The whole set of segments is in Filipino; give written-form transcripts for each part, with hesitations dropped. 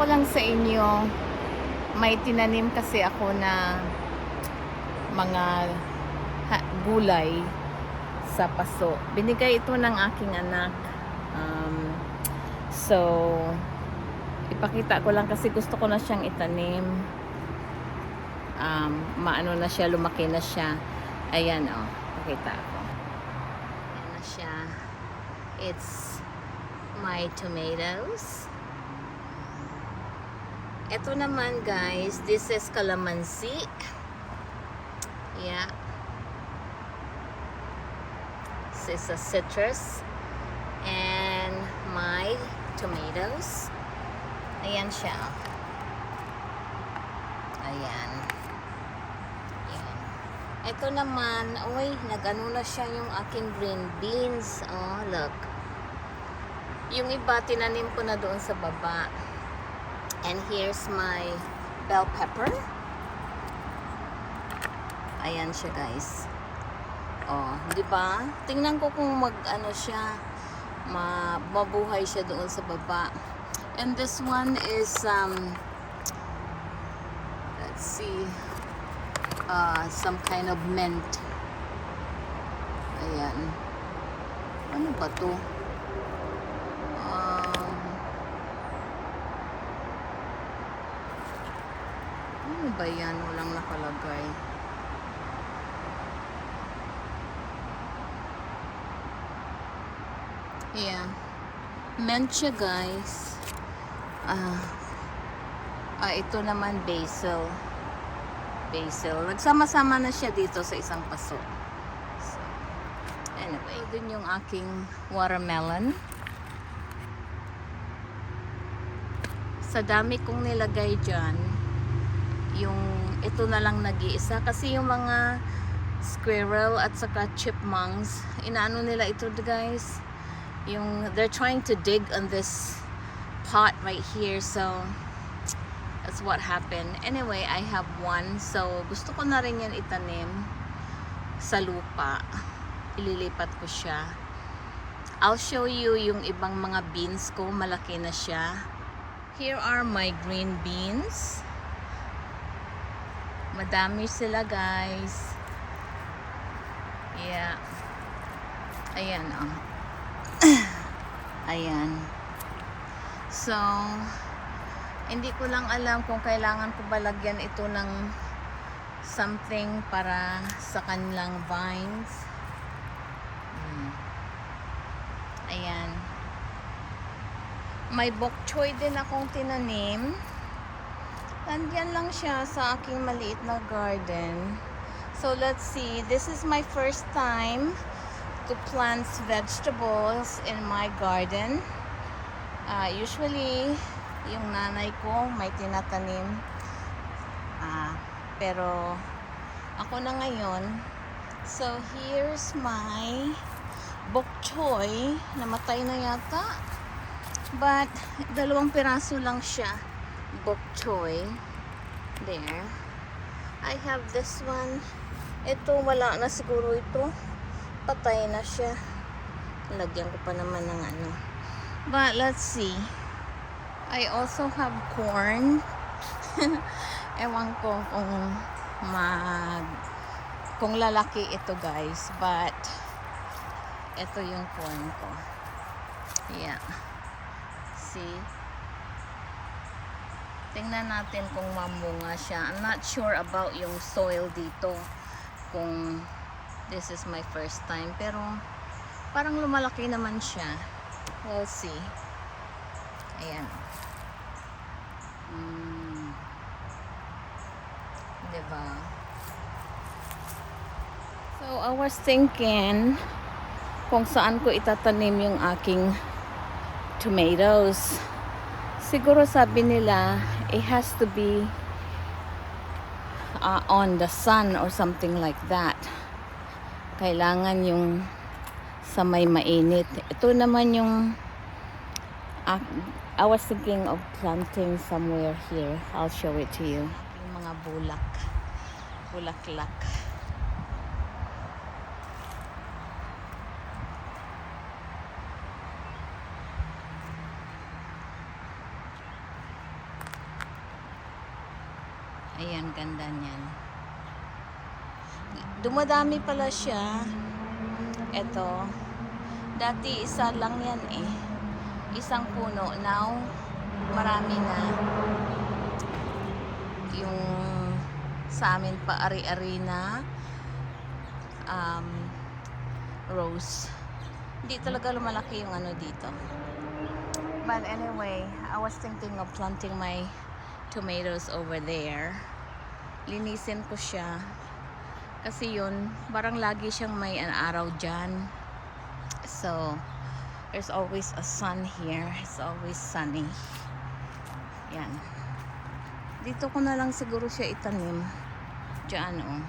lang sa inyo, may tinanim kasi ako na mga gulay sa paso. Binigay ito ng aking anak. So, ipakita ko lang kasi gusto ko na siyang itanim. Maano na siya, lumaki na siya. Ayan, oh, pakita ko. Ayan na siya. It's my tomatoes. Ito naman guys, this is calamansi. Yeah. This is a citrus. And my tomatoes. Ayan siya. Ayan. Ayan. Ito naman, oy, nag-ano na siya yung aking green beans. Oh, look. Yung iba, tinanim ko na doon sa baba. And here's my bell pepper. Ayan siya, guys. Oh, di ba? Tingnan ko kung mag-ano siya, mabuhay siya doon sa baba. And this one is let's see, some kind of mint. Ayan. Ano ba to? Ano ba yan? Walang nakalagay. Yeah. Mint siya, guys. Ito naman basil. Basil. Nagsama-sama na siya dito sa isang paso. So, anyway, dun yung aking watermelon. Sa dami kong nilagay dyan, yung ito na lang nag-iisa kasi yung mga squirrel at saka chipmunks, inaano nila ito, guys, yung they're trying to dig on this pot right here, so that's what happened. Anyway, I have one, so gusto ko na rin yan itanim sa lupa. Ililipat ko siya. I'll show you yung ibang mga beans ko, malaki na siya. Here are my green beans. Madami sila, guys. Yeah. Ayan, oh. Ayan. So, hindi ko lang alam kung kailangan ko ba lagyan ito ng something para sa kanilang vines. Ayan. May bok choy din akong tinanim. Nandyan lang siya sa aking maliit na garden. So let's see. This is my first time to plant vegetables in my garden. Usually, yung nanay ko may tinatanim. Pero ako na ngayon. So here's my bok choy. Namatay na yata. But, 2 piraso lang siya. Bok choy. There. I have this one. Ito, wala na siguro ito. Patay na siya. Lagyan ko pa naman ng ano. But, let's see. I also have corn. Ewan ko kung lalaki ito, guys. But, ito yung corn ko. Yeah. See? Tingnan natin kung mamunga siya. I'm not sure about yung soil dito. Kung this is my first time. Pero parang lumalaki naman siya. We'll see. Ayan. Diba? So I was thinking kung saan ko itatanim yung aking tomatoes. Siguro sabi nila it has to be on the sun or something like that. Kailangan yung sa may mainit. Ito naman yung I was thinking of planting somewhere here. I'll show it to you. Yung mga bulaklak. Ayan, ganda niyan. Dumadami pala siya. Ito. Dati isa lang yan eh. Isang puno. Now, marami na. Yung sa amin pa ari-ari na um, rose. Hindi talaga lumalaki yung ano dito. But anyway, I was thinking of planting my tomatoes over there. Linisin ko siya. Kasi yun, parang lagi siyang may araw dyan. So, there's always a sun here. It's always sunny. Yan. Dito ko na lang siguro siya itanim. Diyan oh.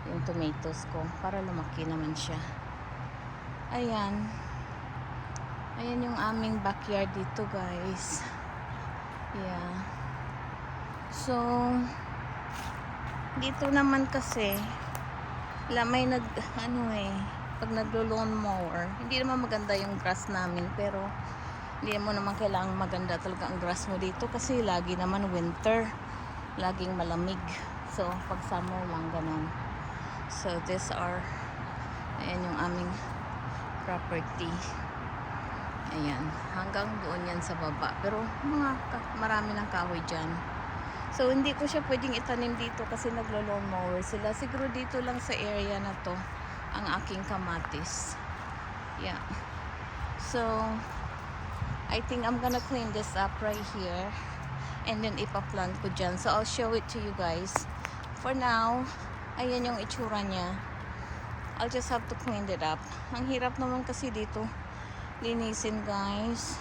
Yung tomatoes ko. Para lumaki naman siya. Ayan. Ayan yung aming backyard dito, guys. Yeah. So, dito naman kasi, may pag naglo-lawn mower, hindi naman maganda yung grass namin, pero hindi mo naman kailangan maganda talaga ang grass mo dito kasi lagi naman winter. Laging malamig. So, pag summer lang, ganun. So, ayan yung aming property. Ayan, hanggang doon yan sa baba. Pero marami ng kahoy dyan. So, hindi ko siya pwedeng itanim dito kasi naglo-lawn mower sila. Siguro dito lang sa area na to ang aking kamatis. Yeah. So, I think I'm gonna clean this up right here. And then ipaplant ko dyan. So, I'll show it to you guys. For now, ayan yung itsura niya. I'll just have to clean it up. Ang hirap naman kasi dito linisin, guys.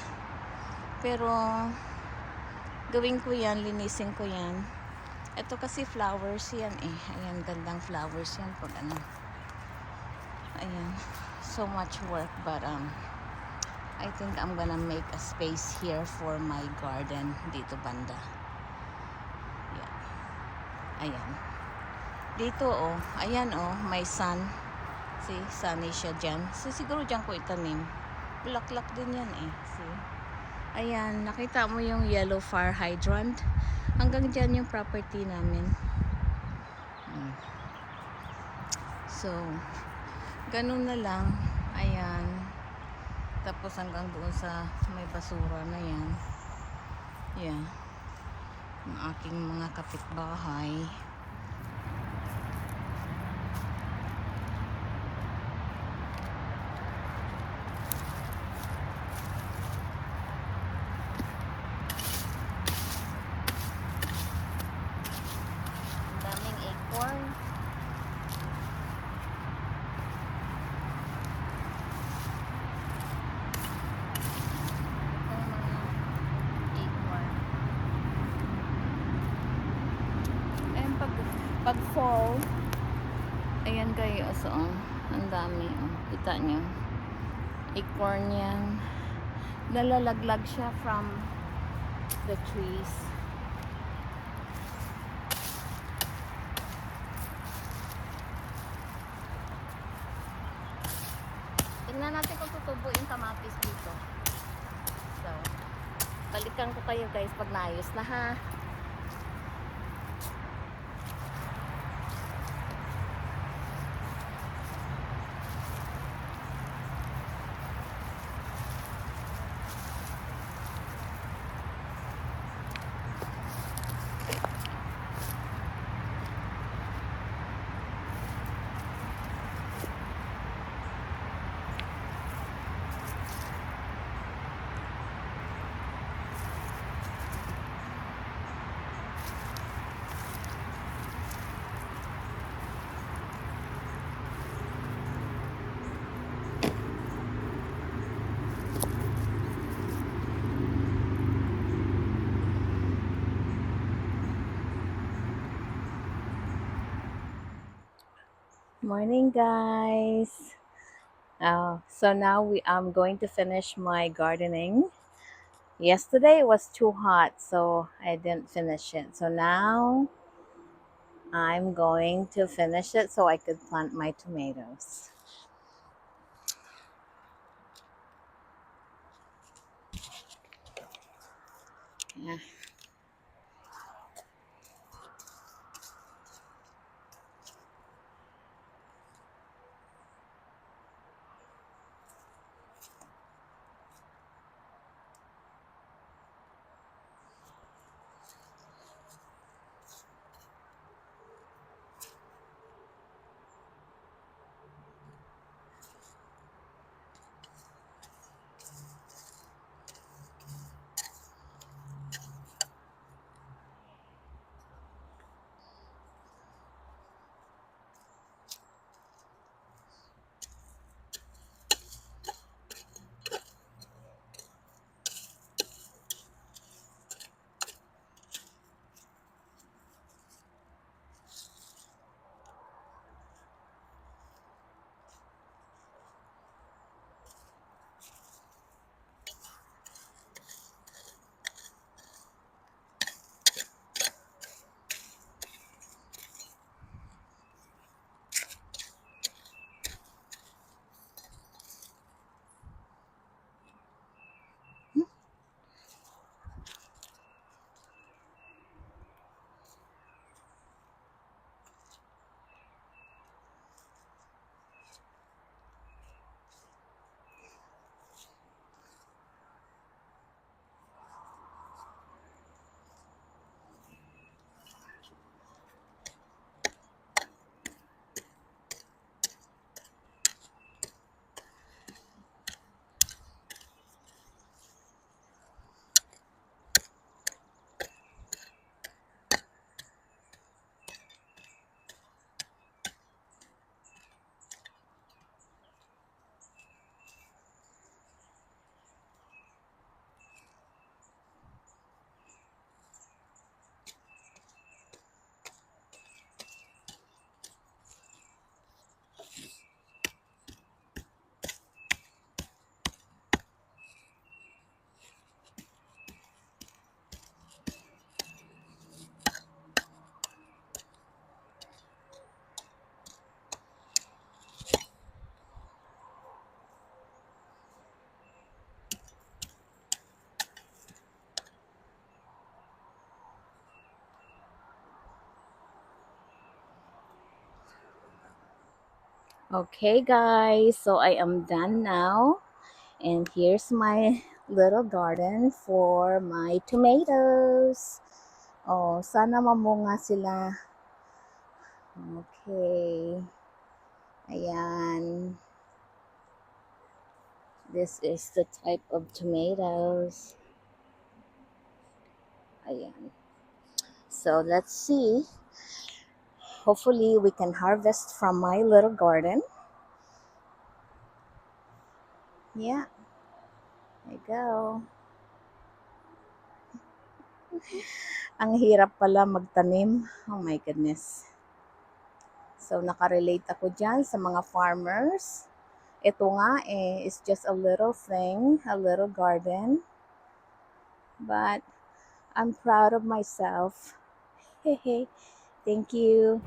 Pero gawin ko yan, linisin ko yan. Ito kasi flowers yan eh. Ayan, gandang flowers yan pag ano. Ayan, so much work, but I think I'm gonna make a space here for my garden dito banda. Yeah. Ayan. Dito oh, ayan oh, may sun. See, sunny siya dyan. So siguro dyan ko itanim. Bulaklak din yan eh. See? Ayan, nakita mo yung yellow fire hydrant. Hanggang dyan yung property namin. So, ganun na lang. Ayan. Tapos hanggang doon sa may basura na yan. Yeah. Ang aking mga kapitbahay. Pag fall, ayan kayo, so, ang dami, kita nyo, acorn yan, nalalaglag siya from the trees. Tingnan natin kung tutubo yung kamatis dito. So, balikan ko kayo guys pag naayos na ha. Morning guys. So now I'm going to finish my gardening. Yesterday it was too hot, so I didn't finish it. So now I'm going to finish it so I could plant my tomatoes. Yeah. Okay, guys, so I am done now. And here's my little garden for my tomatoes. Oh, sana mamunga sila. Okay. Ayan. This is the type of tomatoes. Ayan. So let's see. Hopefully we can harvest from my little garden. Yeah, there you go. Ang hirap pala magtanim. Oh my goodness. So nakarelate ako dyan sa mga farmers. Ito nga is just a little thing, a little garden. But I'm proud of myself. Hey, thank you.